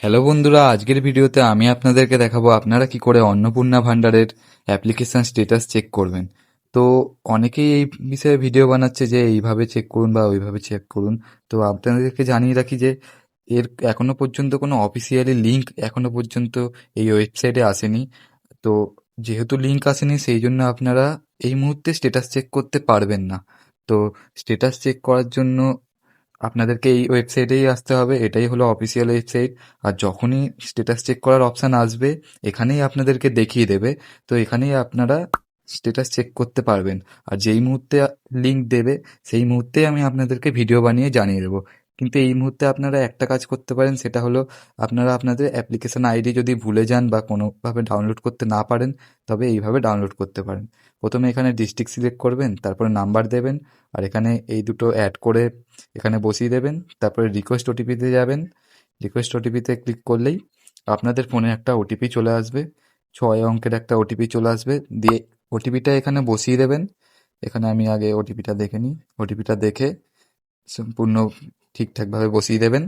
Hello বন্ধুরা, আজকের ভিডিওতে আমি আপনাদেরকে দেখাবো আপনারা কি করে অন্নপূর্ণা ভান্ডারের অ্যাপ্লিকেশন স্ট্যাটাস চেক করবেন। তো অনেকেই এই বিষয়ে ভিডিও বানাচ্ছে যে এইভাবে চেক করুন বা ওইভাবে চেক করুন। তো আপনাদেরকে জানিয়ে রাখি যে এর এখনো পর্যন্ত কোনো অফিসিয়ালি লিঙ্ক এখনো পর্যন্ত এই ওয়েবসাইটে আসেনি। তো যেহেতু লিঙ্ক আসেনি সেই জন্য আপনারা এই মুহূর্তে স্ট্যাটাস চেক করতে পারবেন না। তো স্ট্যাটাস চেক করার জন্য আপনাদেরকে এই ওয়েবসাইটেই আসতে হবে, এটাই হলো অফিসিয়াল ওয়েবসাইট। আর যখনই স্ট্যাটাস চেক করার অপশান আসবে এখানেই আপনাদেরকে দেখিয়ে দেবে। তো এখানেই আপনারা স্ট্যাটাস চেক করতে পারবেন। আর যেই মুহূর্তে লিঙ্ক দেবে সেই মুহূর্তেই আমি আপনাদেরকে ভিডিও বানিয়ে জানিয়ে দেবো। কিন্তু এই মুহূর্তে আপনারা একটা কাজ করতে পারেন, সেটা হলো আপনারা আপনাদের অ্যাপ্লিকেশন আইডি যদি ভুলে যান বা কোনোভাবে ডাউনলোড করতে না পারেন, তবে এইভাবে ডাউনলোড করতে পারেন। প্রথমে এখানে ডিস্ট্রিক্ট সিলেক্ট করবেন, তারপরে নাম্বার দেবেন, আর এখানে এই দুটো অ্যাড করে এখানে বসিয়ে দেবেন। তারপরে রিকোয়েস্ট ওটিপিতে যাবেন। রিকোয়েস্ট ওটিপিতে ক্লিক করলেই আপনাদের ফোনে একটা ওটিপি চলে আসবে। 6 অঙ্কের একটা ওটিপি চলে আসবে। দিয়ে ওটিপিটা এখানে বসিয়ে দেবেন। এখানে আমি আগে ওটিপিটা দেখে নিই। ওটিপিটা দেখে সম্পূর্ণ ঠিকঠাকভাবে বসিয়ে দেবেন।